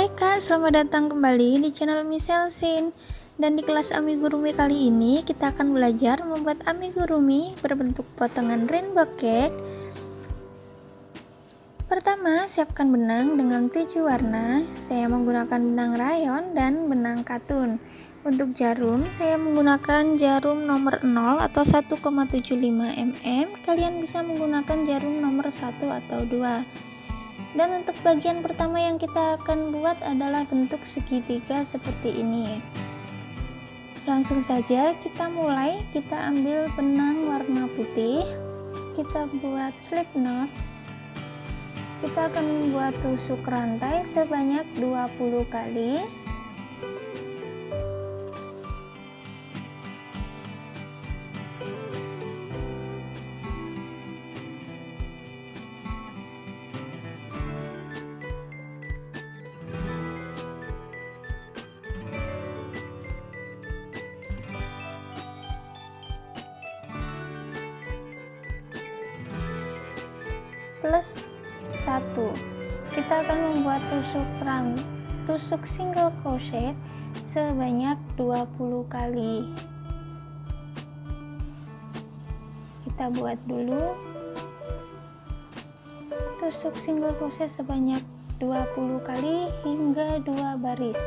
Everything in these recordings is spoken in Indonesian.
Hai Kak, selamat datang kembali di channel Michelle Sin. Dan di kelas amigurumi kali ini kita akan belajar membuat amigurumi berbentuk potongan rainbow cake. Pertama, siapkan benang dengan 7 warna. Saya menggunakan benang rayon dan benang katun. Untuk jarum, saya menggunakan jarum nomor 0 atau 1,75 mm. Kalian bisa menggunakan jarum nomor 1 atau 2. Dan untuk bagian pertama yang kita akan buat adalah bentuk segitiga seperti ini. Langsung saja kita mulai. Kita ambil benang warna putih, kita buat slip knot. Kita akan membuat tusuk rantai sebanyak 20 kali. Plus 1, kita akan membuat tusuk single crochet sebanyak 20 kali. Kita buat dulu tusuk single crochet sebanyak 20 kali hingga 2 baris.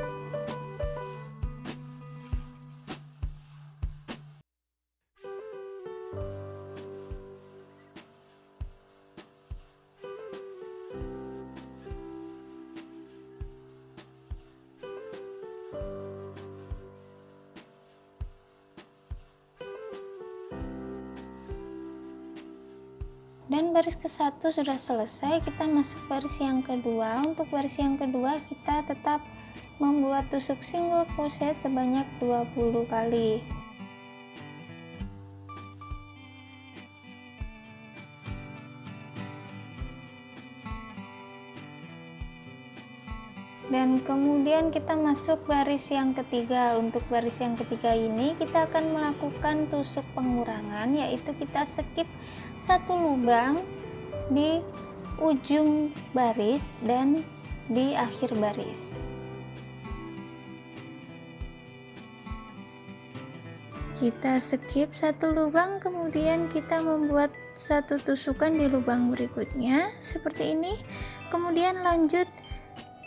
Dan baris ke-1 sudah selesai, kita masuk baris yang kedua. Untuk baris yang kedua kita tetap membuat tusuk single crochet sebanyak 20 kali. Dan kemudian kita masuk baris yang ketiga. Untuk baris yang ketiga ini kita akan melakukan tusuk pengurangan, yaitu kita skip satu lubang di ujung baris dan di akhir baris. Kita skip satu lubang, kemudian kita membuat satu tusukan di lubang berikutnya seperti ini. Kemudian lanjut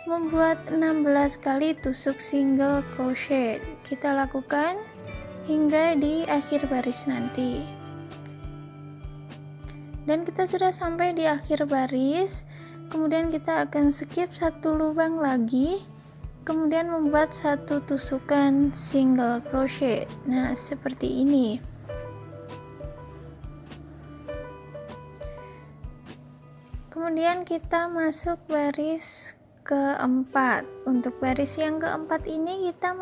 membuat 16 kali tusuk single crochet. Kita lakukan hingga di akhir baris nanti. Dan kita sudah sampai di akhir baris. Kemudian kita akan skip satu lubang lagi, kemudian membuat satu tusukan single crochet. Nah, seperti ini. Kemudian kita masuk baris keempat. Untuk baris yang keempat ini kita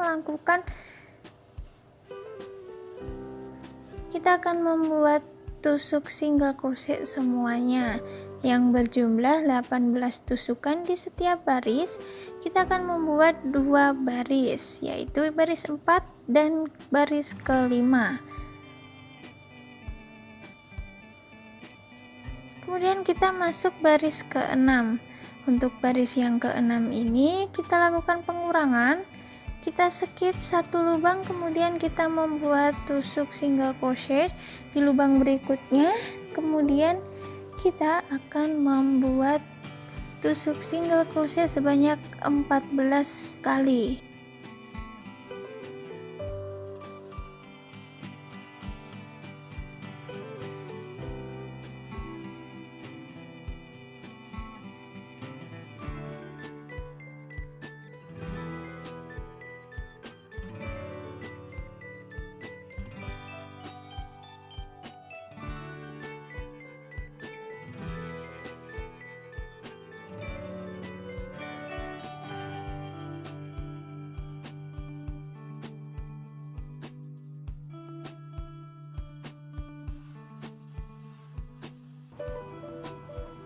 akan membuat tusuk single crochet semuanya yang berjumlah 18 tusukan di setiap baris. Kita akan membuat 2 baris, yaitu baris 4 dan baris kelima. Kemudian kita masuk baris ke-6. Untuk baris yang ke-6 ini kita lakukan pengurangan. Kita skip satu lubang, kemudian kita membuat tusuk single crochet di lubang berikutnya. Kemudian kita akan membuat tusuk single crochet sebanyak 14 kali.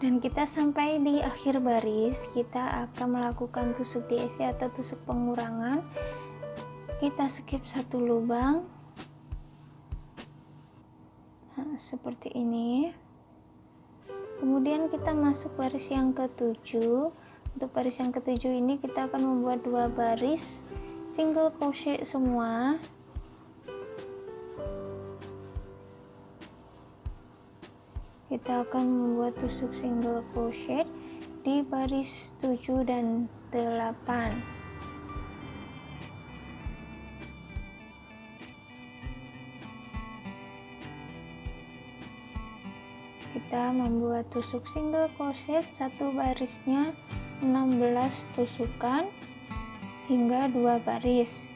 Dan kita sampai di akhir baris, kita akan melakukan tusuk DSC atau tusuk pengurangan. Kita skip satu lubang, nah, seperti ini. Kemudian kita masuk baris yang ke-7. Untuk baris yang ketujuh ini kita akan membuat 2 baris single crochet semua. Kita akan membuat tusuk single crochet di baris 7 dan 8. Kita membuat tusuk single crochet satu barisnya 16 tusukan hingga 2 baris.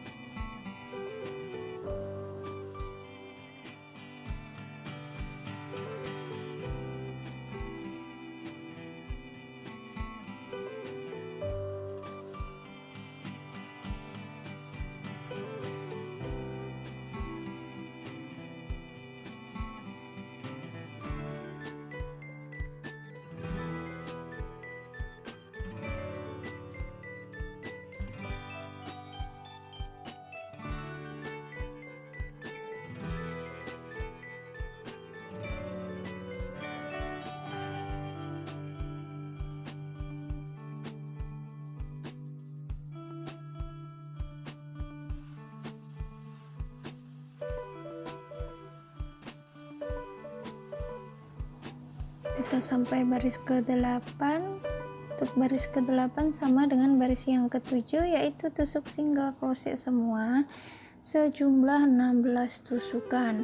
Kita sampai baris ke-8. Untuk baris ke-8 sama dengan baris yang ke-7, yaitu tusuk single crochet semua sejumlah 16 tusukan.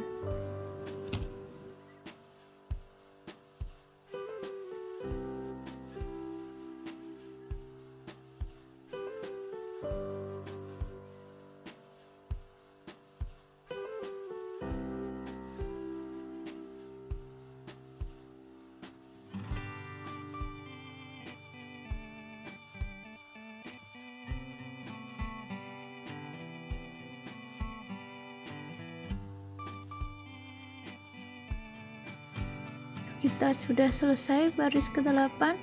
Kita sudah selesai baris ke-8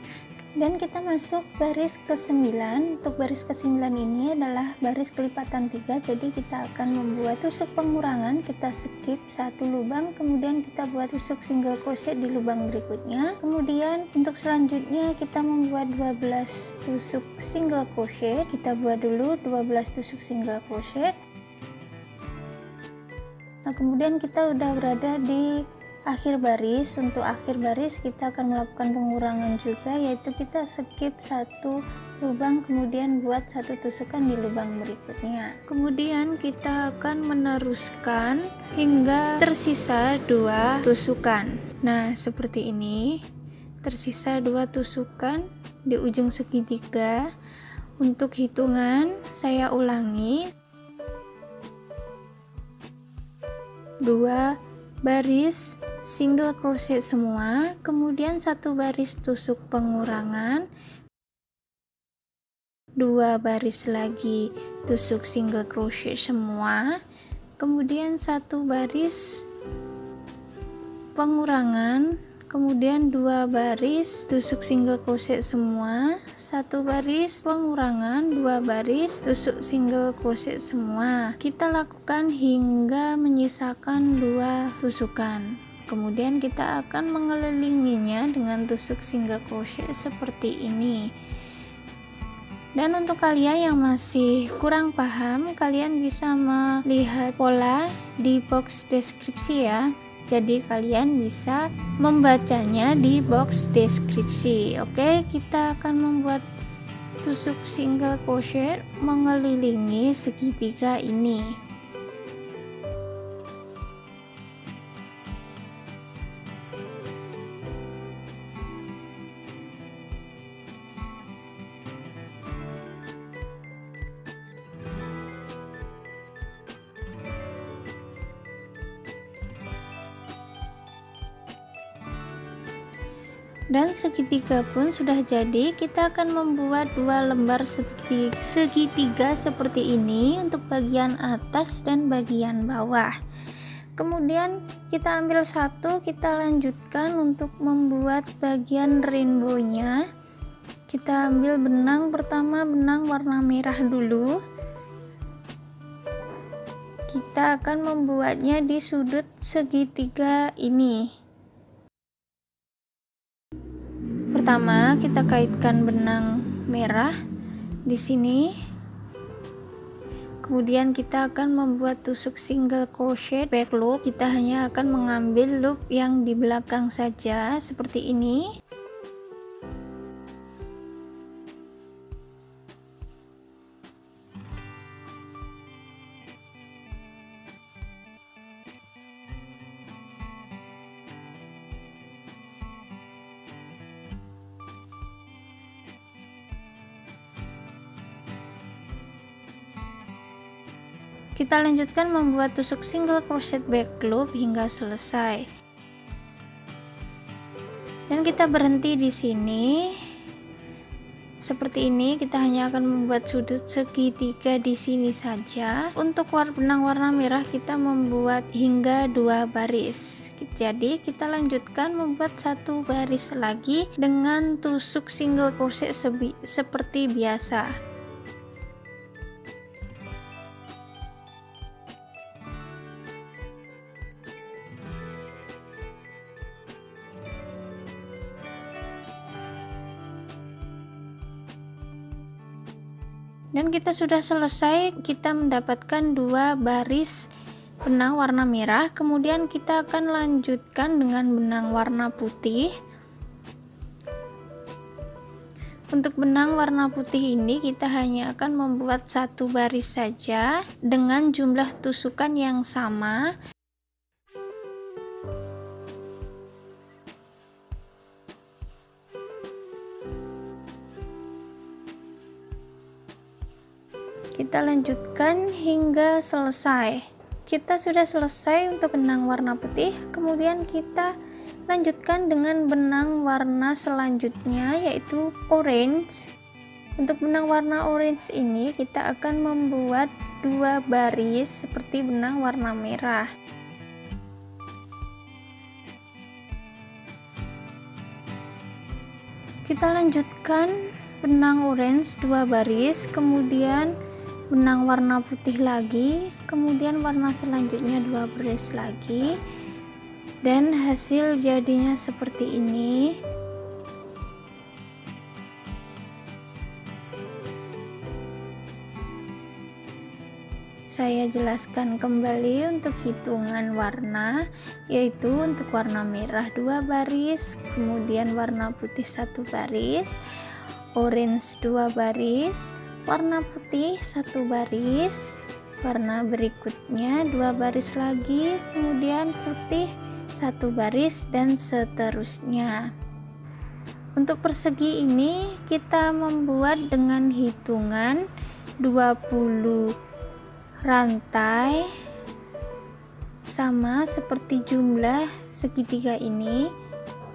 dan kita masuk baris ke-9. Untuk baris ke-9 ini adalah baris kelipatan 3, jadi kita akan membuat tusuk pengurangan. Kita skip satu lubang, kemudian kita buat tusuk single crochet di lubang berikutnya. Kemudian untuk selanjutnya kita membuat 12 tusuk single crochet. Kita buat dulu 12 tusuk single crochet. Nah, kemudian kita udah berada di akhir baris. Untuk akhir baris kita akan melakukan pengurangan juga, yaitu kita skip satu lubang kemudian buat satu tusukan di lubang berikutnya. Kemudian kita akan meneruskan hingga tersisa 2 tusukan. Nah, seperti ini, tersisa 2 tusukan di ujung segitiga. Untuk hitungan saya ulangi, 2 baris single crochet semua, kemudian 1 baris tusuk pengurangan, 2 baris lagi tusuk single crochet semua, kemudian 1 baris pengurangan, kemudian 2 baris tusuk single crochet semua, 1 baris pengurangan, 2 baris tusuk single crochet semua. Kita lakukan hingga menyisakan 2 tusukan. Kemudian kita akan mengelilinginya dengan tusuk single crochet seperti ini. Dan untuk kalian yang masih kurang paham, kalian bisa melihat pola di box deskripsi ya. Jadi kalian bisa membacanya di box deskripsi. Oke, kita akan membuat tusuk single crochet mengelilingi segitiga ini. Dan segitiga pun sudah jadi. Kita akan membuat 2 lembar segitiga seperti ini untuk bagian atas dan bagian bawah. Kemudian kita ambil satu, kita lanjutkan untuk membuat bagian rainbow-nya. Kita ambil benang, pertama benang warna merah dulu. Kita akan membuatnya di sudut segitiga ini. Pertama kita kaitkan benang merah di sini. Kemudian kita akan membuat tusuk single crochet back loop. Kita hanya akan mengambil loop yang di belakang saja seperti ini. Kita lanjutkan membuat tusuk single crochet back loop hingga selesai. Dan kita berhenti di sini. Seperti ini, kita hanya akan membuat sudut segitiga di sini saja. Untuk benang warna merah kita membuat hingga 2 baris. Jadi kita lanjutkan membuat 1 baris lagi dengan tusuk single crochet seperti biasa. Dan kita sudah selesai, kita mendapatkan 2 baris benang warna merah. Kemudian kita akan lanjutkan dengan benang warna putih. Untuk benang warna putih ini kita hanya akan membuat 1 baris saja dengan jumlah tusukan yang sama. Kita lanjutkan hingga selesai. Kita sudah selesai untuk benang warna putih. Kemudian kita lanjutkan dengan benang warna selanjutnya, yaitu orange. Untuk benang warna orange ini kita akan membuat 2 baris seperti benang warna merah. Kita lanjutkan benang orange 2 baris, kemudian benang warna putih lagi, kemudian warna selanjutnya 2 baris lagi, dan hasil jadinya seperti ini. Saya jelaskan kembali untuk hitungan warna, yaitu untuk warna merah 2 baris, kemudian warna putih 1 baris, orange 2 baris, warna putih 1 baris, warna berikutnya 2 baris lagi, kemudian putih 1 baris, dan seterusnya. Untuk persegi ini kita membuat dengan hitungan 20 rantai, sama seperti jumlah segitiga ini.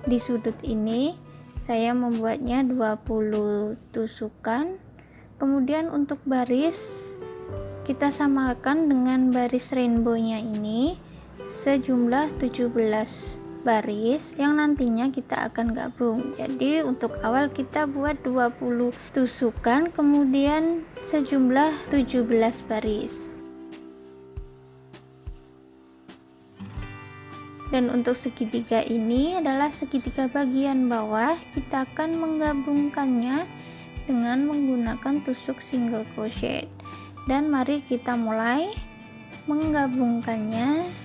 Di sudut ini saya membuatnya 20 tusukan. Kemudian untuk baris kita samakan dengan baris rainbow-nya ini sejumlah 17 baris yang nantinya kita akan gabung. Jadi untuk awal kita buat 20 tusukan, kemudian sejumlah 17 baris. Dan untuk segitiga ini adalah segitiga bagian bawah, kita akan menggabungkannya dengan menggunakan tusuk single crochet. Dan mari kita mulai menggabungkannya.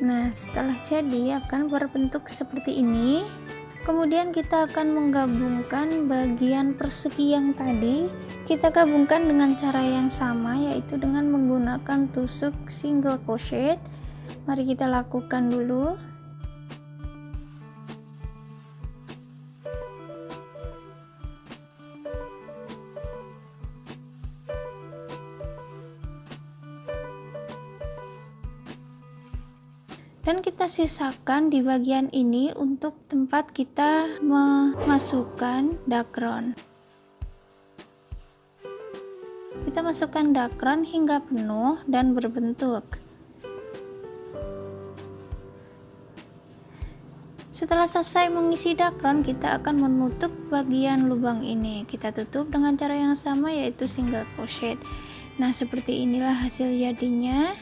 Nah, setelah jadi akan berbentuk seperti ini. Kemudian kita akan menggabungkan bagian persegi yang tadi. Kita gabungkan dengan cara yang sama, yaitu dengan menggunakan tusuk single crochet. Mari kita lakukan dulu. Dan kita sisakan di bagian ini untuk tempat kita memasukkan background. Kita masukkan dakron hingga penuh dan berbentuk. Setelah selesai mengisi dakron, kita akan menutup bagian lubang ini. Kita tutup dengan cara yang sama, yaitu single crochet. Nah, seperti inilah hasil jadinya.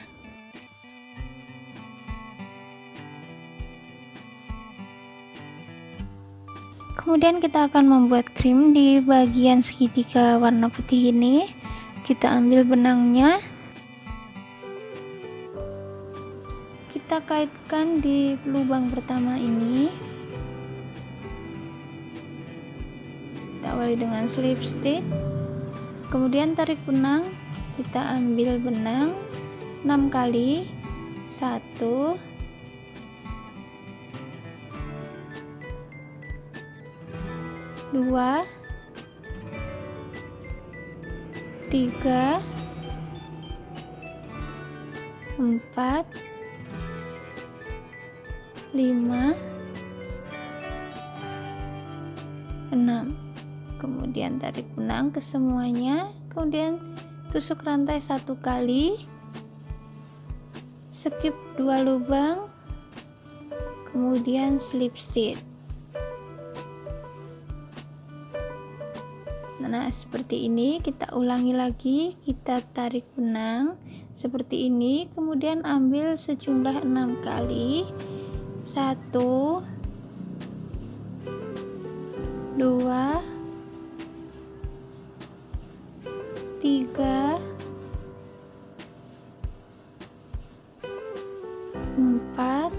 Kemudian kita akan membuat krim di bagian segitiga warna putih ini. Kita ambil benangnya, kita kaitkan di lubang pertama ini. Kita awali dengan slip stitch, kemudian tarik benang. Kita ambil benang 6 kali, 1, 2, 3, 4, 5, 6. Kemudian tarik benang ke semuanya, kemudian tusuk rantai 1 kali, skip 2 lubang, kemudian slip stitch. Nah, seperti ini. Kita ulangi lagi, kita tarik benang seperti ini, kemudian ambil sejumlah 6 kali, 1, 2, 3, 4,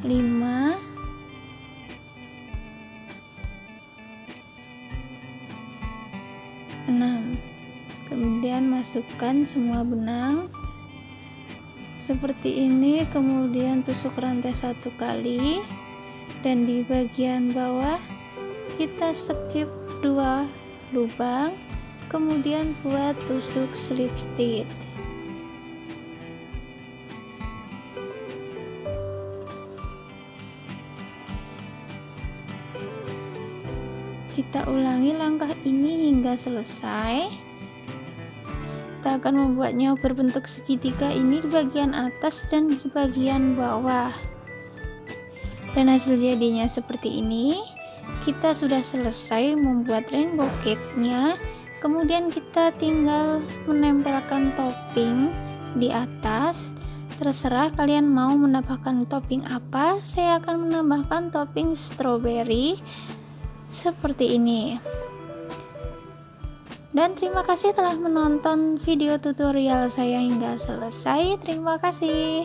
5, 6. Kemudian masukkan semua benang seperti ini, kemudian tusuk rantai 1 kali, dan di bagian bawah kita skip 2 lubang, kemudian buat tusuk slip stitch. Kita ulangi langkah ini hingga selesai. Kita akan membuatnya berbentuk segitiga ini di bagian atas dan di bagian bawah. Dan hasil jadinya seperti ini. Kita sudah selesai membuat rainbow cake-nya. Kemudian kita tinggal menempelkan topping di atas. Terserah kalian mau menambahkan topping apa. Saya akan menambahkan topping strawberry seperti ini. Dan terima kasih telah menonton video tutorial saya hingga selesai. Terima kasih.